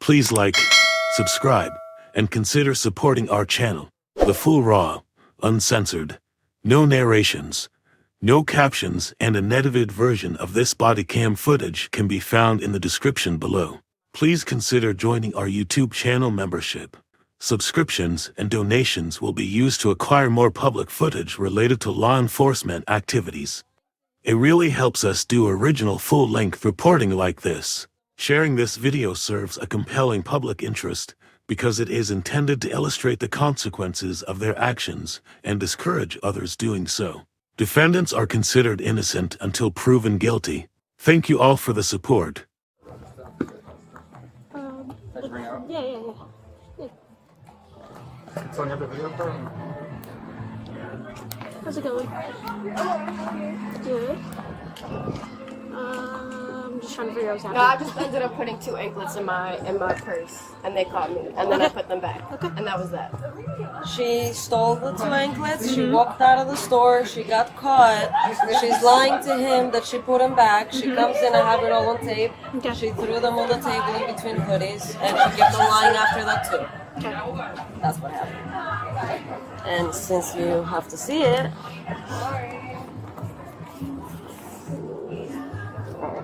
Please like, subscribe, and consider supporting our channel. The full raw, uncensored, no narrations, no captions, and an edited version of this body cam footage can be found in the description below. Please consider joining our YouTube channel membership. Subscriptions and donations will be used to acquire more public footage related to law enforcement activities. It really helps us do original full-length reporting like this. Sharing this video serves a compelling public interest because it is intended to illustrate the consequences of their actions and discourage others doing so. Defendants are considered innocent until proven guilty. Thank you all for the support. Yeah. It's on the other video for him. How's it going? Good. I'm just trying to figure out what's happening. No, I just ended up putting 2 anklets in my purse, and they caught me, and then I put them back, and that was that. She stole the 2 anklets, she walked out of the store, she got caught, she's lying to him that she put them back, she comes in, I have it all on tape, she threw them on the table in between hoodies, and she kept on lying after that too. That's what happened. And since you have to see it,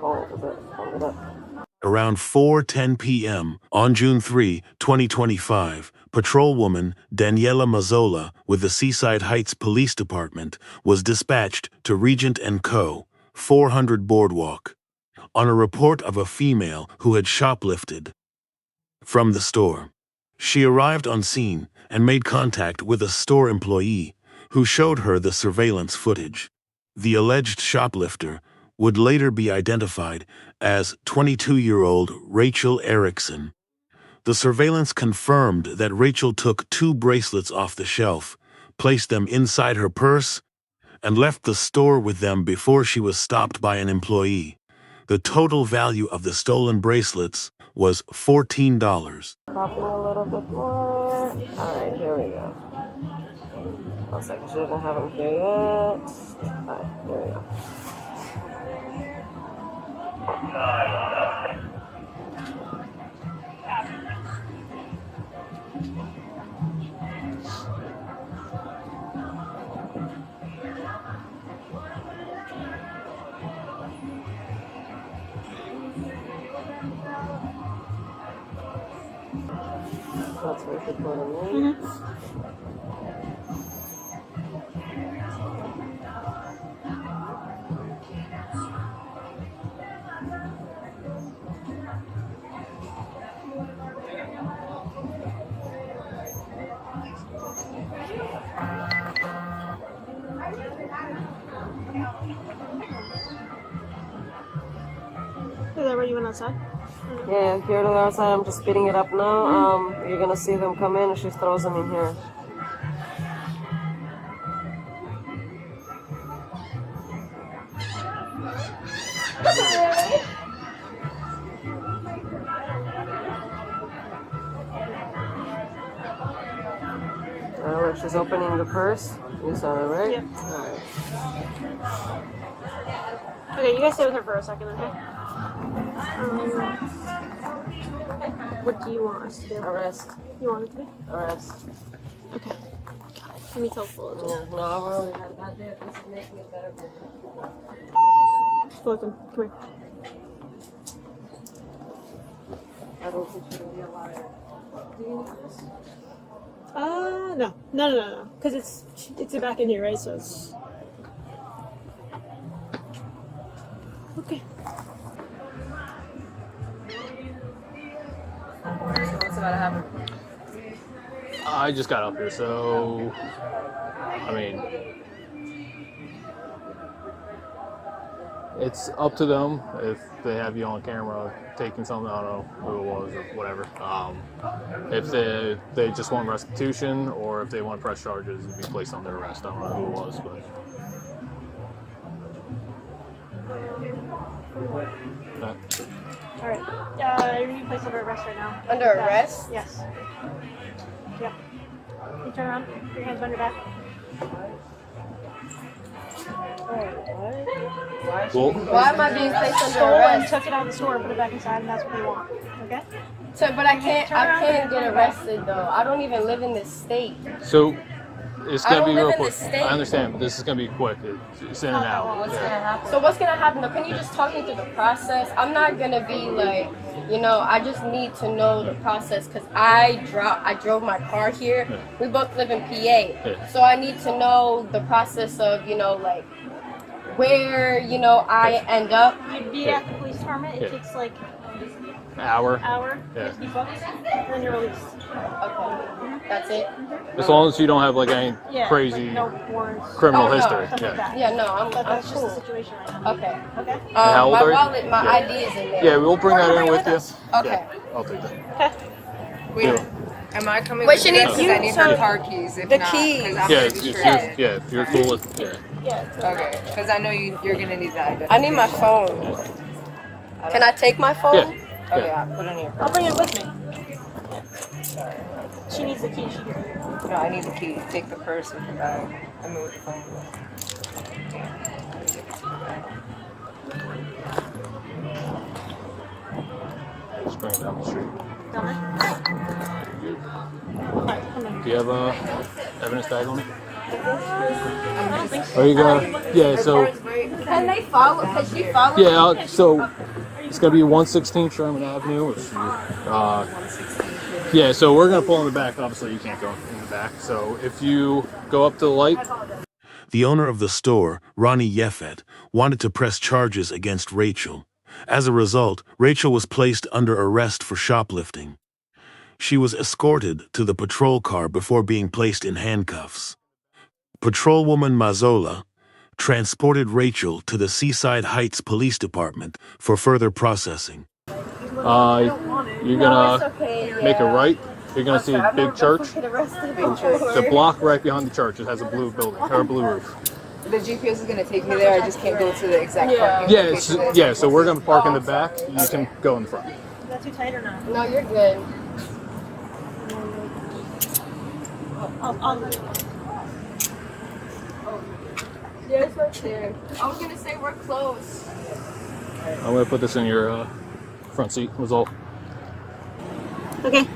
hold it up. Around 4:10 p.m. on June 3, 2025, Patrolwoman Daniela Mazzola with the Seaside Heights Police Department was dispatched to Regent and Co, 400 Boardwalk, on a report of a female who had shoplifted from the store. She arrived on scene and made contact with a store employee who showed her the surveillance footage. The alleged shoplifter would later be identified as 22-year-old Rachel Erichsen. The surveillance confirmed that Rachel took 2 bracelets off the shelf, placed them inside her purse, and left the store with them before she was stopped by an employee. The total value of the stolen bracelets was $14. Popping a little bit more. Alright, here we go. 1 second, she doesn't have them here yet. Alright, here we go. That's where she put them in. Is that where you went outside? Yeah, here to the outside, I'm just speeding it up now. You're gonna see them come in and she throws them in here. Look, she's opening the purse. You saw that, right? Yep. Alright. Okay, you guys stay with her for a second, okay? What do you want us to do? Arrest. You want it to be? Arrest. Okay. Let me tell Fulton. Yeah, no, I've already had that day. This is making it better. Fulton, come here. I don't think she's gonna be a liar. Do you need this? No. Because it's back in here, right? So it's okay. What's about to happen? I just got up here, so I mean, it's up to them if they have you on camera taking something. I don't know who it was or whatever. If they just want restitution or if they want press charges, it'd be placed under arrest. I don't know who it was, but. Okay. Alright. You're being placed under arrest right now. Under arrest? Yes. Yep. You turn around, put your hands behind your back. Well, Why am I being placed under Stole and arrest? took it out of the store and put it back inside, and that's what they want. Okay? So, but I can't get arrested though. I don't even live in this state. so it's I gonna don't be live real in quick. this state. I understand, but this is gonna be quick. It's in and out. What's gonna happen? So what's gonna happen though? Can you just talk me through the process? I'm not gonna be like, I just need to know the process because I drove my car here. Yeah. We both live in PA. Yeah. So I need to know the process of, like where, I end up. You'd be at the police department. It Yeah. takes like Hour. an hour, Yeah. $50, and then you're released. Okay. That's it? As long as you don't have like any Yeah, crazy like no warrants, criminal Oh, no. history. stuff like Yeah. that. Yeah, no, I'm That's just cool. the situation right now. Okay. Okay? how old My are you? wallet, my Yeah. ID is in there. Yeah, we'll bring that in Bring it with with you. us. Okay. Yeah, I'll take that. Okay. Wait, Yeah. am I coming Wait, with she you? needs Because I need you- her so- car keys. If The not, keys. 'cause I'm Yeah, gonna if be you're, stranded. if you're cool with Yeah. Okay, because I know you're gonna need that. I need my phone. Can I take my phone? Yeah. Oh Yeah. yeah, put it in your I'll phone. bring it with me. She needs the key. She can. No, I need the key. Take the purse with the bag. I mean with the phone. Just bring it down the street. Down there? Alright, come in. Do you have a evidence tag on it? Are you gonna? Yeah. So Can they follow? Can she follow? yeah. So it's gonna be 116 Sherman Avenue. Yeah. So we're gonna pull in the back. Obviously, you can't go in the back. So if you go up to the light. The owner of the store, Ronnie Yefet, wanted to press charges against Rachel. As a result, Rachel was placed under arrest for shoplifting. She was escorted to the patrol car before being placed in handcuffs. Patrolwoman Mazzola transported Rachel to the Seaside Heights Police Department for further processing. You're gonna make a right. You're gonna see a big church. The block right behind the church. It has a blue building or a blue roof. The GPS is gonna take me there. I just can't go to the exact parking Yeah. location. Yeah. So we're gonna park in the back. You can go in the front. Is that too tight or not? No, you're good. I'll Yeah, it's right there. I was gonna say we're close. I'm gonna put this in your front seat. Was all. Okay.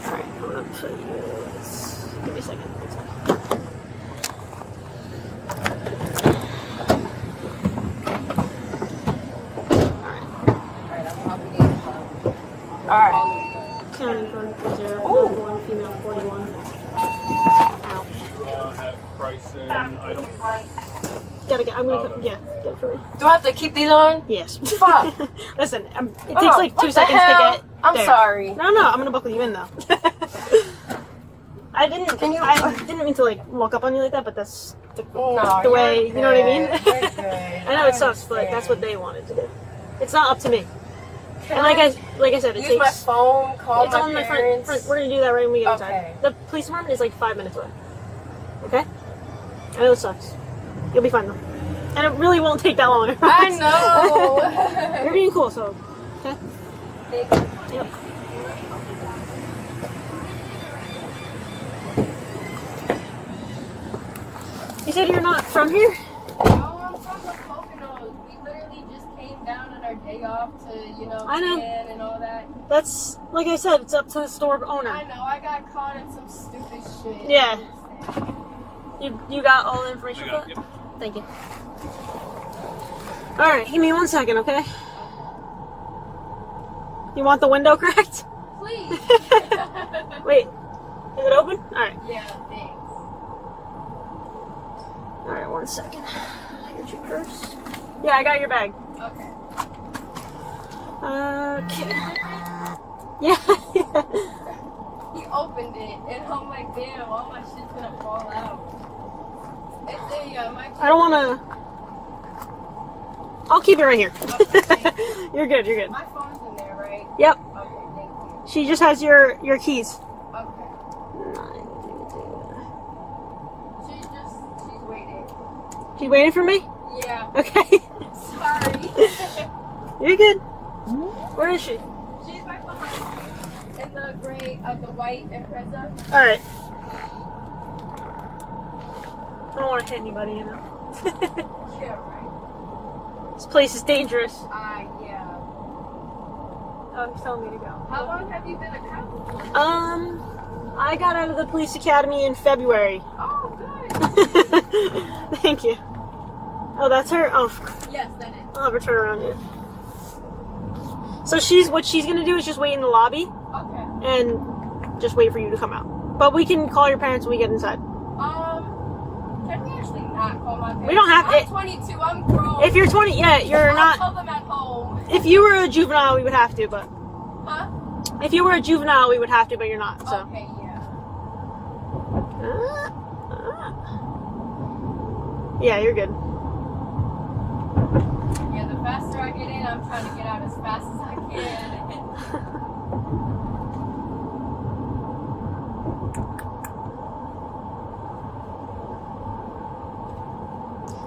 Alright, I'm gonna put this. Give me a second. Alright. County code 0, one female 41. Ow. Have price and item. Gotta get, I'm gonna, yeah, get it for me. Do I have to keep these on? Yes. Fuck. Listen, it takes like 2 what the seconds hell? to get. I'm there. sorry. No, I'm gonna buckle you in though. I didn't mean to like walk up on you like that, but that's the way, you know what I mean? I know it sucks, but that's what they wanted to do. It's not up to me. And like I said, it Use my takes. phone, call It's my on my parents. front. We're gonna do that right when we get Okay. inside. The police department is like 5 minutes away. Okay? I know it sucks. You'll be fine though. And it really won't take that long. I know. You're being cool, so. Okay? Thank you. Yep. You said you're not from here? No, I'm from the Poconos. We literally just came down on our day off to, I know. tan and all that. That's, like I said, it's up to the store owner. I know, I got caught in some stupid shit. Yeah. You got all the information for that? Yep. Thank you. Alright, give me 1 second, okay? You want the window cracked? Please. Wait. Is it open? Alright. Yeah, thanks. Alright, 1 second. Here's your purse. Yeah, I got your bag. Okay. Okay. Yeah. He opened it, and I'm like, damn, all my shit's gonna fall out. It's a, I don't wanna. I'll keep it right here. Okay. You're good, you're good. My phone's in there, right? Yep. Okay, thank you. She just has your keys. Okay. She's waiting. She's waiting for me? Yeah. Okay. Sorry. You're good. Where is she? She's right behind me. In the gray, the white Impreza. Alright. I don't want to hit anybody, you know. Yeah, right. This place is dangerous. Yeah. Oh, he's telling me to go. How long have you been a cop? I got out of the police academy in February. Oh, good. Thank you. Oh, that's her? Oh, Yes, that is. I'll have her turn around here. So what she's gonna do is just wait in the lobby Okay. and just wait for you to come out. But we can call your parents when we get inside. Can we actually not call my parents? We don't have I'm to. 22, I'm grown. If you're 20, yeah, you're I'll not. tell them at home. If you were a juvenile, we would have to, but. Huh? If you were a juvenile, we would have to, but you're not, so. Okay, yeah. Yeah, you're good. Yeah, the faster I get in, I'm trying to get out as fast as I can.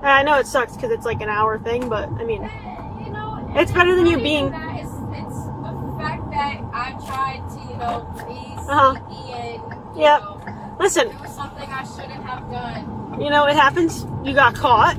I know it sucks because it's like an hour thing, but I mean, You know, it's better than you not being. even that, it's the fact that I tried to, be Uh-huh. sneaky and, Yep. Listen, do something I shouldn't have done. you know, it happens. You got caught.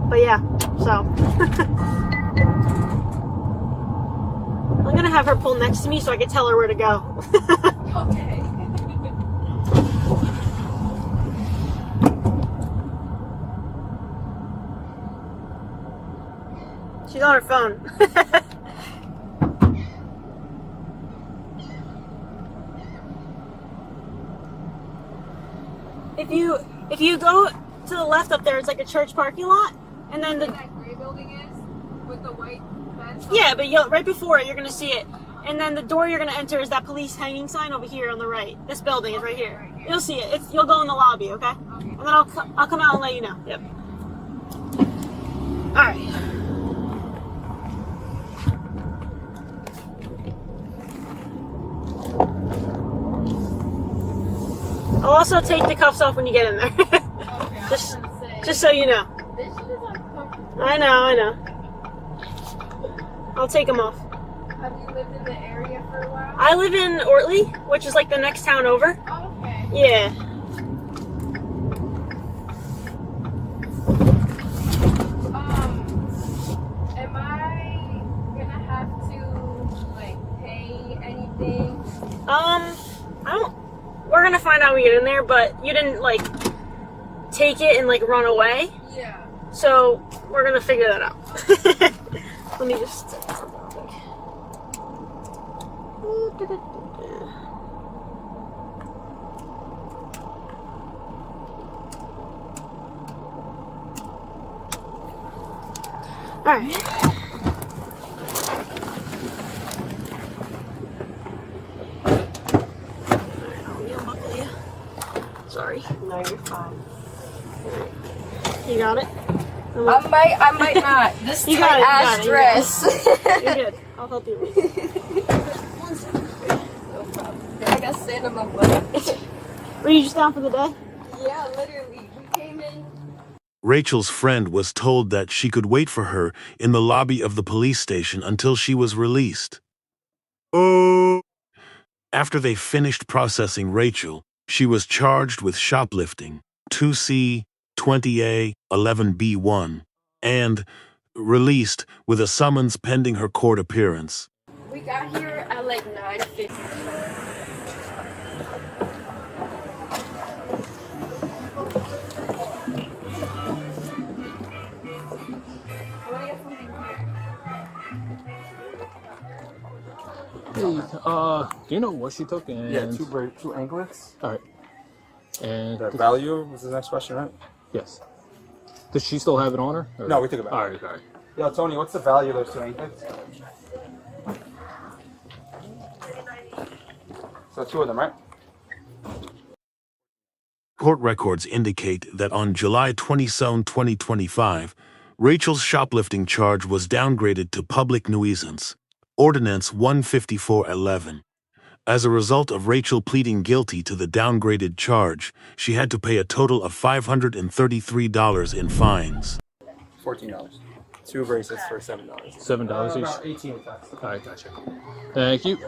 But yeah, so. I'm gonna have her pull next to me so I can tell her where to go. Okay. She's on her phone. If you go to the left up there, it's like a church parking lot, and then That gray building is with the white fence. yeah, but right before it, you're gonna see it, and then the door you're gonna enter is that police hanging sign over here on the right. This building is right here. You'll see it. You'll go in the lobby, okay? And then I'll come out and let you know. Yep. All right. I'll also take the cuffs off when you get in there. just so you know. This shit is uncomfortable. I know. I'll take them off. Have you lived in the area for a while? I live in Ortley, which is like the next town over. Oh, okay. Yeah. Am I gonna have to pay anything? I don't. We're gonna find out when we get in there, but you didn't take it and run away. Yeah. So we're gonna figure that out. Let me just. All right. Sorry. No, you're fine. You got it? I might not. This You tight got it, ass you got dress. You're good. I'll help you. I got sand on my butt. Were you just down for the day? Yeah, literally. We came in. Rachel's friend was told that she could wait for her in the lobby of the police station until she was released. After they finished processing Rachel, she was charged with shoplifting, 2C, 20A, 11B1, and released with a summons pending her court appearance. We got here at 9:50. Hey, do you know what she took? And Yeah, two anklets. All right. And The value was the next question, right? yes. Does she still have it on her? Or? No, we took it back. All right. All right. Yo, Tony, what's the value of those two anklets? So two of them, right? Court records indicate that on July 27, 2025, Rachel's shoplifting charge was downgraded to public nuisance, Ordinance 15411. As a result of Rachel pleading guilty to the downgraded charge, she had to pay a total of $533 in fines. $14. Two bracelets for $7. $7 each. About 18 with tax. All right, gotcha. Thank you.